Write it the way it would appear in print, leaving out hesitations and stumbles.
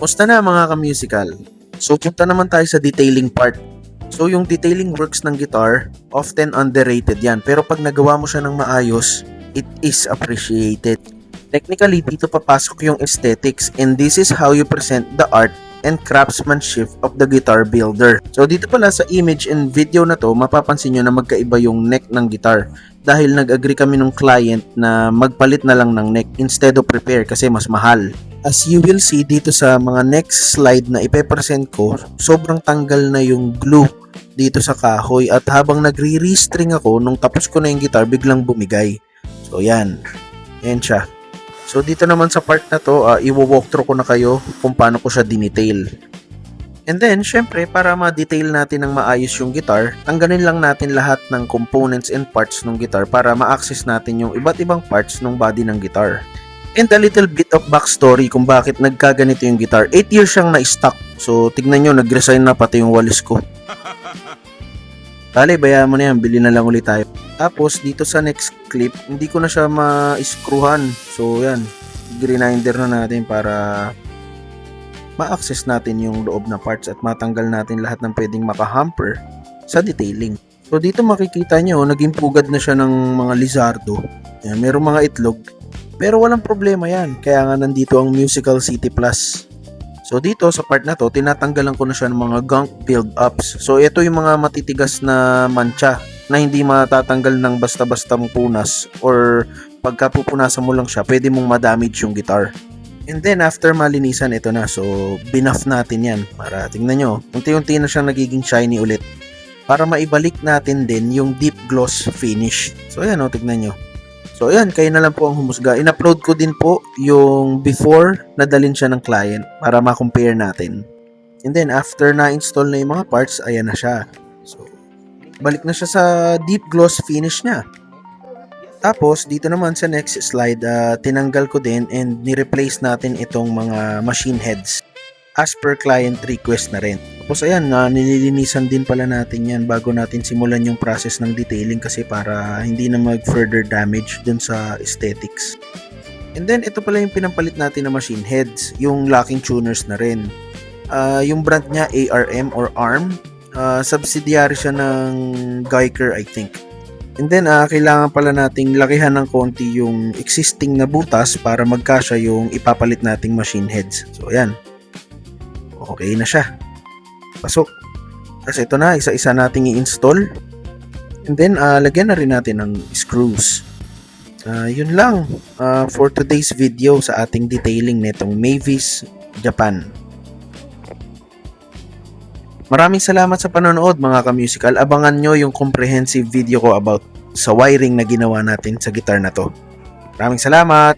Musta na mga ka-musical? So punta naman tayo sa detailing part. So yung detailing works ng guitar, often underrated yan. Pero pag nagawa mo siya ng maayos, it is appreciated. Technically, dito papasok yung aesthetics, and this is how you present the art and craftsmanship of the guitar builder. So dito pala sa image and video na to, mapapansin nyo na magkaiba yung neck ng guitar. Dahil nag-agree kami ng client na magpalit na lang ng neck instead of repair kasi mas mahal. As you will see dito sa mga next slide na ipepresent ko, sobrang tanggal na yung glue dito sa kahoy, at habang nagre-restring ako, nung tapos ko na yung guitar, biglang bumigay. So yan, yan siya. So dito naman sa part na to, i-walkthrough ko na kayo kung paano ko siya dinetail. And then, syempre, para ma-detail natin ng maayos yung guitar, tanggalin lang natin lahat ng components and parts ng guitar para ma-access natin yung iba't ibang parts ng body ng guitar. And a little bit of backstory kung bakit nagkaganito yung guitar. 8 years siyang na-stock. So, tignan nyo, nag-resign na pati yung walis ko. Tali, bayaan mo na yan. Bili na lang ulit tayo. Tapos, dito sa next clip, hindi ko na siya ma-screwhan. So, yan. Grinder na natin para ma-access natin yung loob na parts at matanggal natin lahat ng pwedeng makahamper sa detailing. So, dito makikita nyo, naging pugad na siya ng mga lizardo. Yan, merong mga itlog. Pero walang problema yan. Kaya nga nandito ang Musical City Plus. So, dito sa part na to, tinatanggalan ko na siya ng mga gunk build-ups. So, ito yung mga matitigas na mancha na hindi matatanggal ng basta-basta mong punas, or pagka pupunasan mo lang siya, pwede mong ma-damage yung guitar. And then, after malinisan, ito na. So, binuff natin yan. Para, tingnan nyo, unti-unti na siyang nagiging shiny ulit. Para maibalik natin din yung deep gloss finish. So, ayan o, tignan nyo. So, ayan, kayo na lang po ang humusga. In-upload ko din po yung before na dalhin siya ng client para ma-compare natin. And then, after na-install na yung mga parts, ayan na siya. So, balik na siya sa deep gloss finish niya. Tapos, dito naman sa next slide, tinanggal ko din and ni-replace natin itong mga machine heads as per client request na rin. Tapos, ayan, nililinisan din pala natin yan bago natin simulan yung process ng detailing kasi para hindi na mag-further damage dun sa aesthetics. And then, ito pala yung pinampalit natin na machine heads, yung locking tuners na rin. Yung brand niya, ARM or ARM, subsidiary siya ng Geiger, I think. And then, kailangan pala nating lakihan ng konti yung existing na butas para magkasya yung ipapalit nating machine heads. So, ayan. Okay na siya. Pasok. Kasi ito na, isa-isa nating i-install. And then, lagyan na rin natin ng screws. Yun lang for today's video sa ating detailing nitong Mavis Japan. Maraming salamat sa panonood mga ka-musical. Abangan nyo yung comprehensive video ko about sa wiring na ginawa natin sa guitar na to. Maraming salamat!